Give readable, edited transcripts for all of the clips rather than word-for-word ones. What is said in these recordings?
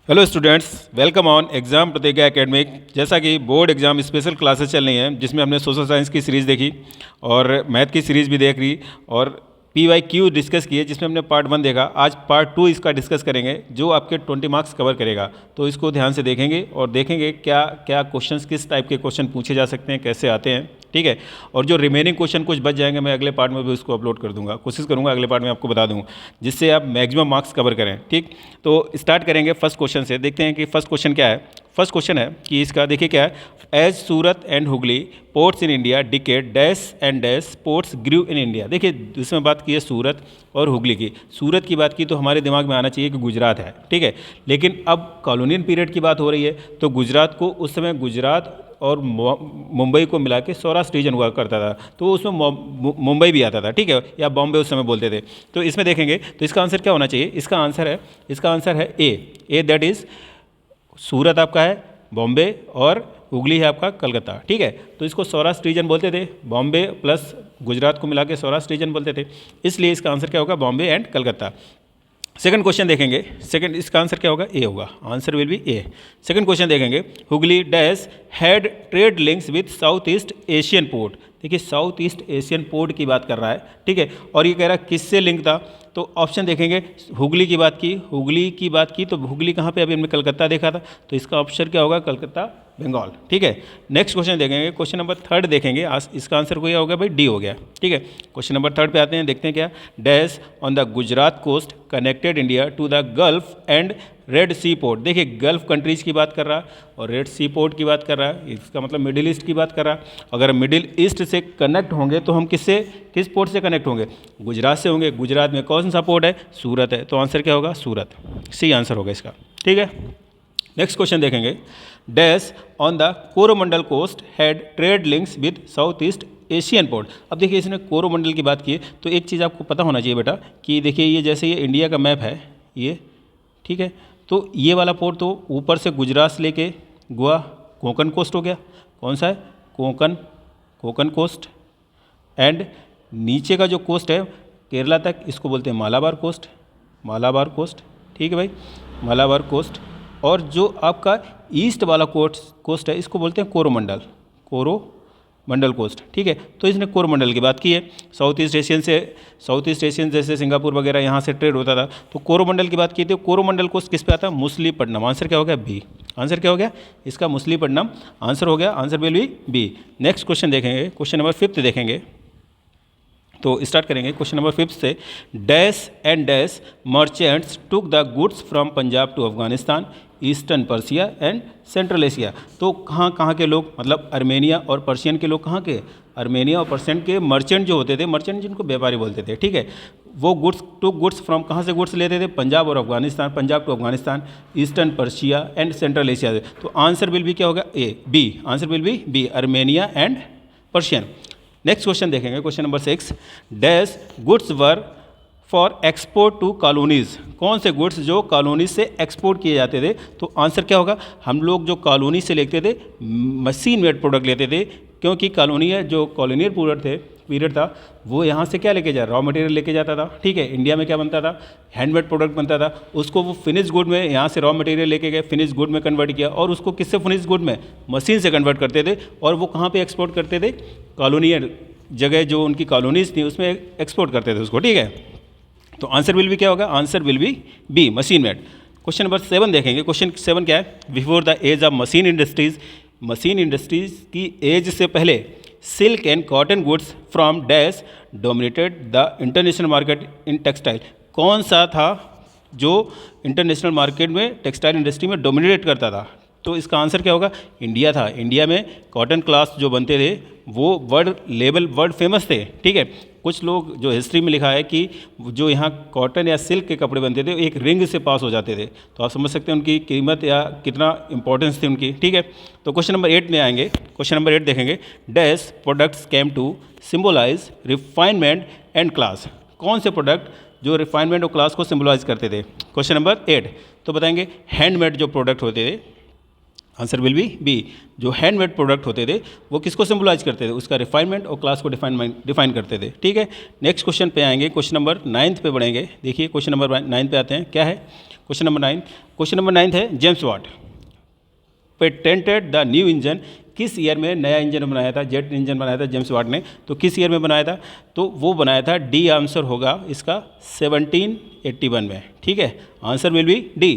Hello students, welcome on exam प्रतिज्ञा academic. जैसा कि बोर्ड एग्ज़ाम स्पेशल क्लासेस चल रही हैं जिसमें हमने सोशल साइंस की सीरीज़ देखी और मैथ की सीरीज़ भी देख रही और PYQ डिस्कस किए जिसमें हमने पार्ट 1 देखा। आज पार्ट 2 इसका डिस्कस करेंगे जो आपके 20 मार्क्स कवर करेगा। तो इसको ध्यान से देखेंगे और देखेंगे क्या क्या क्वेश्चंस, किस टाइप के क्वेश्चन पूछे जा सकते हैं, कैसे आते हैं, ठीक है। और जो रिमेनिंग क्वेश्चन कुछ बच जाएंगे मैं अगले पार्ट में भी उसको अपलोड कर दूंगा, कोशिश करूंगा अगले पार्ट में आपको बता दूँ जिससे आप मैक्सिमम मार्क्स कवर करें, ठीक। तो स्टार्ट करेंगे फर्स्ट क्वेश्चन से। देखते हैं कि फर्स्ट क्वेश्चन क्या है। फर्स्ट क्वेश्चन है कि इसका देखिए क्या है। As Surat and Hooghly ports in India decayed dash and dash ports grew in India. देखिए इसमें बात की है सूरत और हुगली की। सूरत की बात की तो हमारे दिमाग में आना चाहिए कि गुजरात है, ठीक है। लेकिन अब कॉलोनियल पीरियड की बात हो रही है तो गुजरात को उस समय गुजरात और मुंबई को मिला के सौराष्ट्र रीजन हुआ करता था, तो उसमें मुंबई भी आता था, ठीक है, या बॉम्बे उस समय बोलते थे। तो इसमें देखेंगे तो इसका आंसर क्या होना चाहिए। इसका आंसर है ए दैट इज़ सूरत आपका है बॉम्बे और हुगली है आपका कलकत्ता, ठीक है। तो इसको सौराष्ट्र रीजन बोलते थे, बॉम्बे प्लस गुजरात को मिला के सौराष्ट्र रीजन बोलते थे, इसलिए इसका आंसर क्या होगा, Bombay and Calcutta. Second question देखेंगे। सेकंड इसका आंसर क्या होगा, ए होगा, answer will be A. Second question देखेंगे। Hooghly dash had trade links with south east Asian port. देखिए साउथ ईस्ट एशियन पोर्ट की बात कर रहा है, ठीक है। और ये कह रहा है किससे लिंक था, तो ऑप्शन देखेंगे। हुगली की बात की तो हुगली कहाँ पे, अभी हमने कलकत्ता देखा था, तो इसका ऑप्शन क्या होगा, कलकत्ता बंगाल, ठीक है। नेक्स्ट क्वेश्चन देखेंगे, क्वेश्चन नंबर 3 देखेंगे। इसका आंसर कोई होगा भाई, डी हो गया, ठीक है। क्वेश्चन नंबर 3 पे आते हैं, देखते हैं क्या। Dash on the Gujarat coast connected India to the gulf and red sea port. देखिए गल्फ कंट्रीज़ की बात कर रहा है और रेड सी पोर्ट की बात कर रहा है, इसका मतलब मिडिल ईस्ट की बात कर रहा है। अगर मिडिल ईस्ट से कनेक्ट होंगे तो हम किस पोर्ट से कनेक्ट होंगे, गुजरात से होंगे। गुजरात में कौन सा पोर्ट है, सूरत है, तो आंसर क्या होगा, सूरत, सी आंसर होगा इसका, ठीक है। नेक्स्ट क्वेश्चन देखेंगे। Dash on the Coromandel coast had trade links with south east Asian port. अब देखिए इसने कोरोमंडल की बात की है तो एक चीज़ आपको पता होना चाहिए बेटा कि देखिए ये जैसे ये इंडिया का मैप है ये, ठीक है। तो ये वाला पोर्ट तो ऊपर से गुजरात से लेके गोवा कोंकण कोस्ट हो गया, कौन सा है, कोंकण कोस्ट। एंड नीचे का जो कोस्ट है केरला तक, इसको बोलते हैं मालाबार कोस्ट, ठीक है भाई, मालाबार कोस्ट। और जो आपका ईस्ट वाला कोस्ट है इसको बोलते हैं कोरोमंडल कोस्ट, ठीक है। तो इसने कोरोमंडल की बात की है। साउथ ईस्ट एशियन जैसे सिंगापुर वगैरह यहाँ से ट्रेड होता था, तो कोरोमंडल की बात की थी। कोरोमंडल कोस्ट किस पे आता है, मछलीपट्टनम। आंसर क्या हो गया, बी। आंसर क्या हो गया इसका, मछलीपट्टनम आंसर हो गया, answer will be B. Next question देखेंगे, क्वेश्चन नंबर 5 देखेंगे। तो स्टार्ट करेंगे क्वेश्चन नंबर 5 से। Dash and dash merchants took the goods from Punjab to Afghanistan, eastern Persia and central Asia. तो कहाँ के लोग, मतलब अर्मेनिया और पर्शियन के लोग, कहाँ के, अर्मेनिया और पर्शियन के मर्चेंट जो होते थे, मर्चेंट जिनको व्यापारी बोलते थे, ठीक है। वो गुड्स फ्रॉम कहाँ से गुड्स लेते थे, पंजाब और Afghanistan, Punjab to Afghanistan, Eastern Persia and central Asia से। तो आंसर विल बी क्या होगा, A B, answer will be B, Armenia and Persian. Next question देखेंगे, question number 6। Dash goods were for export to colonies. कौन से गुड्स जो कॉलोनी से export किए जाते थे, तो आंसर क्या होगा, हम लोग जो कॉलोनी से लेते थे मशीन मेड प्रोडक्ट लेते थे, क्योंकि कॉलोनी है जो कॉलोनियल पीरियड था वो यहाँ से क्या लेके जा, रॉ मटेरियल लेके जाता था, ठीक है। इंडिया में क्या बनता था, हैंडमेड प्रोडक्ट बनता था, उसको वो फिनिश गुड में यहाँ से रॉ मटेरियल लेके गए, फिनिश गुड में कन्वर्ट किया और उसको किससे, फिनिश गुड में मशीन से कन्वर्ट करते थे और वो कहाँ पे एक्सपोर्ट करते थे, कॉलोनियल जगह जो उनकी कॉलोनीज थी उसमें एक्सपोर्ट करते थे उसको, ठीक है। तो आंसर विल भी क्या होगा, answer will be B, machine made. Question number 7 देखेंगे। क्वेश्चन 7 क्या है, before the age of machine industries की एज से पहले silk and cotton goods from dash dominated the international market in textile. कौन सा था जो इंटरनेशनल मार्केट में टेक्सटाइल इंडस्ट्री में डोमिनेट करता था, तो इसका आंसर क्या होगा, इंडिया था। इंडिया में कॉटन क्लॉथ जो बनते थे वो वर्ल्ड फेमस थे, ठीक है। कुछ लोग जो हिस्ट्री में लिखा है कि जो यहाँ कॉटन या सिल्क के कपड़े बनते थे एक रिंग से पास हो जाते थे, तो आप समझ सकते हैं उनकी कीमत या कितना इंपॉर्टेंस थी उनकी, ठीक है। तो क्वेश्चन नंबर 8 में आएंगे। क्वेश्चन नंबर 8 देखेंगे। Dash products came to symbolise refinement and class. कौन से प्रोडक्ट जो रिफाइनमेंट और क्लास को सिम्बोलाइज करते थे, क्वेश्चन नंबर 8। तो बताएंगे हैंडमेड जो प्रोडक्ट होते थे, आंसर विल बी। जो हैंडमेड प्रोडक्ट होते थे वो किसको सिम्बलाइज करते थे, उसका रिफाइनमेंट और क्लास को डिफाइन करते थे, ठीक है। नेक्स्ट क्वेश्चन पे आएंगे, क्वेश्चन नंबर 9 पे बढ़ेंगे। देखिए क्वेश्चन नंबर 9 पे आते हैं, क्या है क्वेश्चन नंबर 9 है James Watt patented the new engine, किस ईयर में नया इंजन बनाया था, जेट इंजन बनाया था जेम्स वाट ने, तो किस ईयर में बनाया था, तो वो बनाया था डी आंसर होगा इसका 1781 में। ठीक है, answer will be D,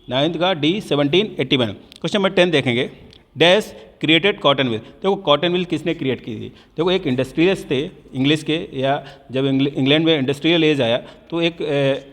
9th का डी 1781। क्वेश्चन नंबर 10 देखेंगे, डैश क्रिएटेड कॉटन मिल। देखो कॉटन मिल किसने क्रिएट की थी, देखो एक इंडस्ट्रियलिस्ट थे इंग्लिश के, या जब इंग्लैंड में इंडस्ट्रियल एज आया तो एक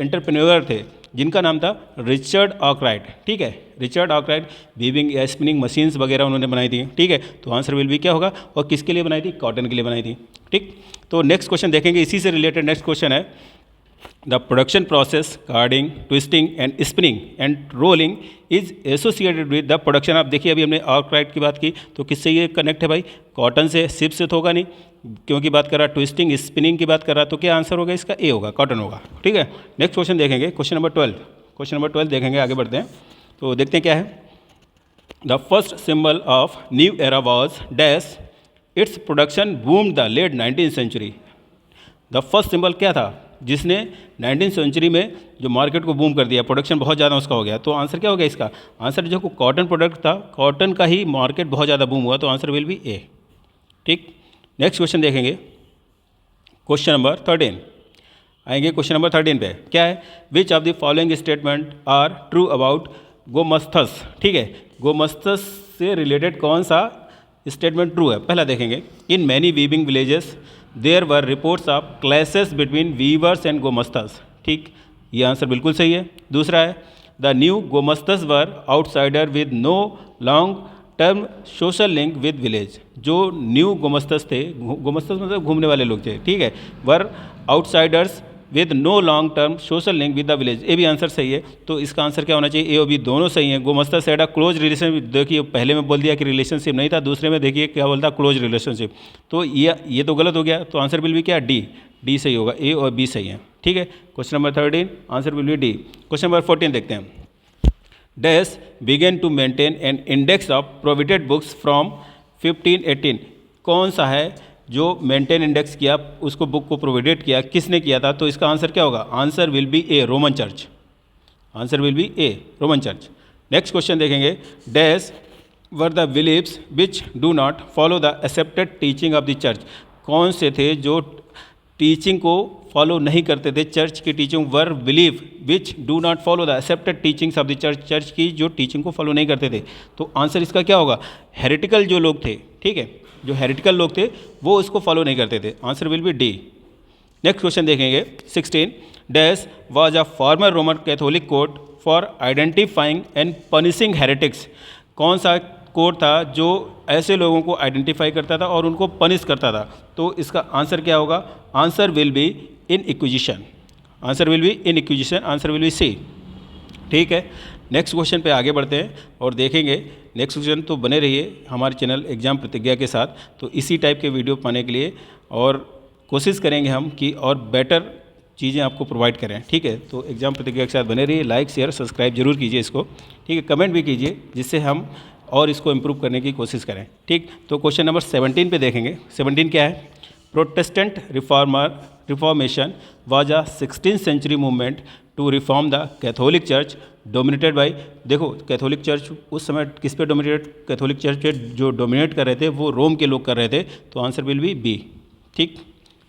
एंटरप्रेन्योर थे जिनका नाम था रिचर्ड आर्कराइट। ठीक है, रिचर्ड आर्कराइट वीविंग या स्पिनिंग मशीन्स वगैरह उन्होंने बनाई थी। ठीक है, तो आंसर विल बी क्या होगा, और किसके लिए बनाई थी, कॉटन के लिए बनाई थी। ठीक, तो नेक्स्ट क्वेश्चन देखेंगे, इसी से रिलेटेड नेक्स्ट क्वेश्चन है, the production process carding twisting and spinning and rolling is associated with the production. आप देखिए अभी हमने आर्कराइट की बात की, तो किससे ये कनेक्ट है भाई, कॉटन से, सिप से तो होगा नहीं, क्योंकि बात कर रहा ट्विस्टिंग स्पिनिंग की बात कर रहा, तो क्या आंसर होगा इसका, ए होगा, कॉटन होगा। ठीक है, नेक्स्ट क्वेश्चन देखेंगे, क्वेश्चन नंबर 12। क्वेश्चन नंबर 12 देखेंगे, आगे बढ़ते हैं, तो देखते हैं क्या है। The first symbol of new era was dash, its production boomed the late 19th century. The first symbol क्या था जिसने 19th सेंचुरी में जो मार्केट को बूम कर दिया, प्रोडक्शन बहुत ज़्यादा उसका हो गया, तो आंसर क्या हो गया इसका, आंसर जो कॉटन प्रोडक्ट था, कॉटन का ही मार्केट बहुत ज़्यादा बूम हुआ, तो आंसर विल बी ए। ठीक, नेक्स्ट क्वेश्चन देखेंगे, क्वेश्चन नंबर 13 आएंगे। क्वेश्चन नंबर 13 पे क्या है, which of the following statement are true about gomasthas. ठीक है, गोमस्थस से रिलेटेड कौन सा स्टेटमेंट ट्रू है, पहला देखेंगे, in many weaving villages there were reports of clashes between weavers and gomasthas. ठीक, ये आंसर बिल्कुल सही है। दूसरा है, the new gomasthas were outsider with no long term social link with village. जो न्यू गोमस्तस थे, गोमस्तस मतलब घूमने वाले लोग थे, ठीक है, were outsiders with no long term social link with the village, ये भी आंसर सही है। तो इसका आंसर क्या होना चाहिए, ए और बी दोनों सही हैं। गोमस्तस हैड अ क्लोज रिलेशनशिप, देखिए पहले में बोल दिया कि रिलेशनशिप नहीं था, दूसरे में देखिए क्या बोलता, क्लोज रिलेशनशिप, तो ये तो गलत हो गया, तो आंसर विल बी क्या, डी, डी सही होगा, ए और बी सही है। ठीक है, question number 13 answer will be D. Question number 14 देखते हैं, dash began to maintain an index of prohibited books from 1518। कौन सा है जो मेंटेन इंडेक्स किया, उसको बुक को प्रोवाइडेड किया, किसने किया था, तो इसका आंसर क्या होगा, answer will be A, Roman Church, answer will be A, Roman Church. Next question देखेंगे, dash were the believes which do not follow the accepted teaching of the church. कौन से थे जो टीचिंग को फॉलो नहीं करते थे, चर्च की teaching, were believe which do not follow the accepted teachings of the church, church की जो टीचिंग को फॉलो नहीं करते थे, तो आंसर इसका क्या होगा, हेरिटिकल जो लोग थे। ठीक है, जो हेरिटिकल लोग थे वो इसको फॉलो नहीं करते थे, answer will be D. Next question देखेंगे 16, dash was a former Roman Catholic court for identifying and punishing heretics. कौन सा कोर्ट था जो ऐसे लोगों को आइडेंटिफाई करता था और उनको पनिश करता था, तो इसका आंसर क्या होगा, answer will be inquisition, answer will be inquisition, answer will be C. ठीक है, नेक्स्ट क्वेश्चन पे आगे बढ़ते हैं और देखेंगे नेक्स्ट क्वेश्चन। तो बने रहिए हमारे चैनल एग्जाम प्रतिज्ञा के साथ, तो इसी टाइप के वीडियो पाने के लिए, और कोशिश करेंगे हम कि और बेटर चीज़ें आपको प्रोवाइड करें। ठीक है, तो एग्जाम प्रतिज्ञा के साथ बने रहिए, लाइक शेयर सब्सक्राइब जरूर कीजिए इसको। ठीक है, कमेंट भी कीजिए जिससे हम और इसको इम्प्रूव करने की कोशिश करें। ठीक, तो क्वेश्चन नंबर 17 पे देखेंगे। 17 क्या है, Protestant Reformation was a 16th century movement to reform the Catholic Church dominated by. देखो कैथोलिक चर्च उस समय किस पे डोमिनेट, कैथोलिक चर्च के जो डोमिनेट कर रहे थे वो रोम के लोग कर रहे थे, तो आंसर विल बी बी। ठीक,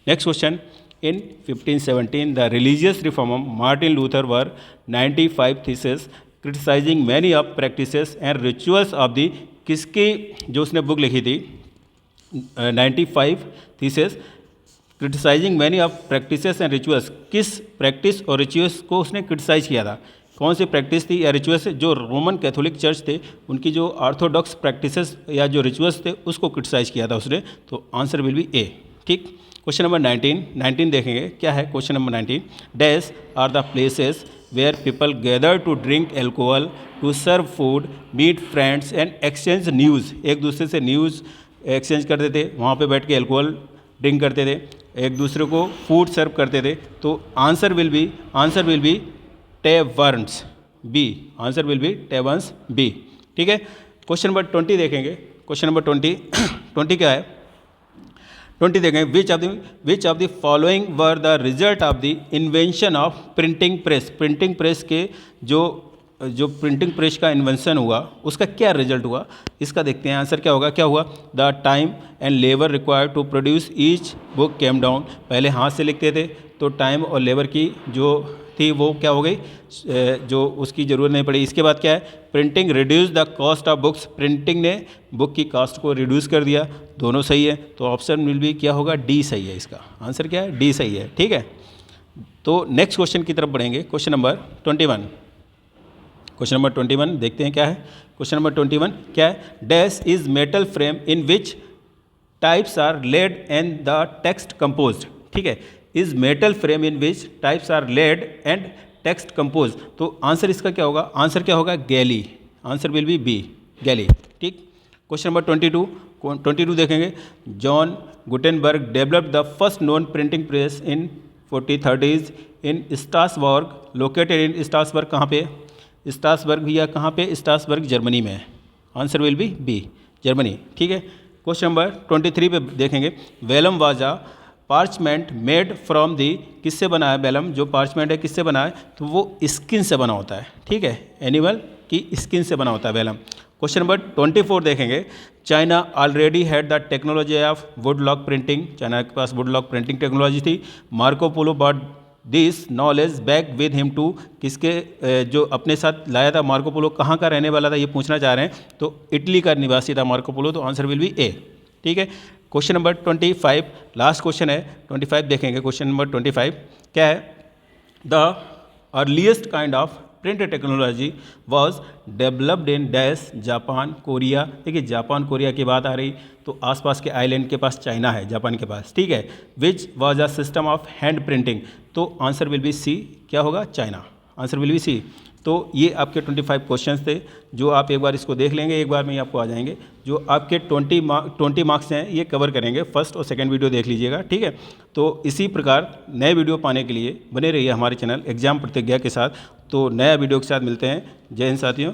next question, in 1517 the religious reformer Martin Luther wrote 95 thesis criticising many of practices and rituals of the. किसकी जो उसने बुक लिखी थी 95 thesis criticising many of practices and rituals, किस प्रैक्टिस और rituals को उसने क्रिटिसाइज किया था, कौन सी प्रैक्टिस थी या रिचुअल्स, जो रोमन कैथोलिक चर्च थे उनकी जो ऑर्थोडॉक्स प्रैक्टिसेस या जो रिचुअल्स थे उसको क्रिटिसाइज किया था उसने, तो आंसर विल बी ए। ठीक, क्वेश्चन नंबर 19 देखेंगे क्या है, question number 19, dash are the places where people gather to drink alcohol to serve food meet friends and exchange news. एक दूसरे से न्यूज़ एक्सचेंज करते थे, वहाँ पे बैठ के एल्कोहल ड्रिंक करते थे, एक दूसरे को फूड सर्व करते थे, तो answer will be taverns B, answer will be taverns B. ठीक है, क्वेश्चन नंबर 20 देखेंगे। क्वेश्चन नंबर 20 क्या है, 20 देखें, विच of the following were the result of the invention of printing press. Printing press के जो प्रिंटिंग प्रेस का इन्वेंशन हुआ उसका क्या रिजल्ट हुआ, इसका देखते हैं आंसर क्या होगा। क्या हुआ, the time and labour required to produce each book came down. पहले हाथ से लिखते थे तो टाइम और लेबर की जो थी वो क्या हो गई, जो उसकी ज़रूरत नहीं पड़ी। इसके बाद क्या है, printing reduce the cost of books. Printing ने बुक की कॉस्ट को रिड्यूस कर दिया। दोनों सही है, तो ऑप्शन विल बी क्या होगा, डी सही है। इसका आंसर क्या है, डी सही है। ठीक है, तो नेक्स्ट क्वेश्चन की तरफ बढ़ेंगे। Question number 21। क्वेश्चन नंबर 21 देखते हैं क्या है। क्वेश्चन नंबर 21 क्या है, dash is metal frame in which types are laid and the text composed. ठीक है, is metal frame in which types are laid and text compose. तो आंसर इसका क्या होगा, आंसर क्या होगा, galley. Answer will be B, galley. ठीक, question number 22 देखेंगे। John Gutenberg developed the first known printing press in 4030s in Strasbourg, located in Strasbourg. कहाँ पे, स्ट्रासबर्ग भैया कहाँ पे, स्ट्रासबर्ग जर्मनी में। Answer will be B, Germany. ठीक है, क्वेश्चन नंबर 23 पे देखेंगे। Vellum was a parchment made from the, किससे बना है वेलम, जो पार्चमेंट है किससे बना है, तो वो स्किन से बना होता है। ठीक है, एनिमल की स्किन से बना होता है वेलम। क्वेश्चन नंबर 24 देखेंगे। China already had the technology of wood block printing. China के पास वुड लॉक प्रिंटिंग टेक्नोलॉजी थी। Marco Polo bought this knowledge back with him to, किसके जो अपने साथ लाया था मार्को पोलो, कहाँ का रहने वाला था ये पूछना चाह रहे हैं, तो इटली का निवासी था मार्को पोलो। तो आंसर विल बी ए। ठीक है, क्वेश्चन नंबर 25 लास्ट क्वेश्चन है। 25 देखेंगे। क्वेश्चन नंबर 25 क्या है, the earliest kind of print technology was developed in dash, Japan Korea. देखिए जापान कोरिया की बात आ रही तो आसपास के आइलैंड के पास चाइना है, जापान के पास। ठीक है, which was a system of hand printing. तो आंसर विल बी सी, क्या होगा, China. Answer will be C. तो ये आपके 25 क्वेश्चंस थे, जो आप एक बार इसको देख लेंगे, एक बार में ही आपको आ जाएंगे। जो आपके 20 मार्क्स हैं ये कवर करेंगे, फर्स्ट और सेकंड वीडियो देख लीजिएगा। ठीक है, तो इसी प्रकार नए वीडियो पाने के लिए बने रहिए हमारे चैनल एग्जाम प्रतिज्ञा के साथ। तो नया वीडियो के साथ मिलते हैं। जय हिंद साथियों।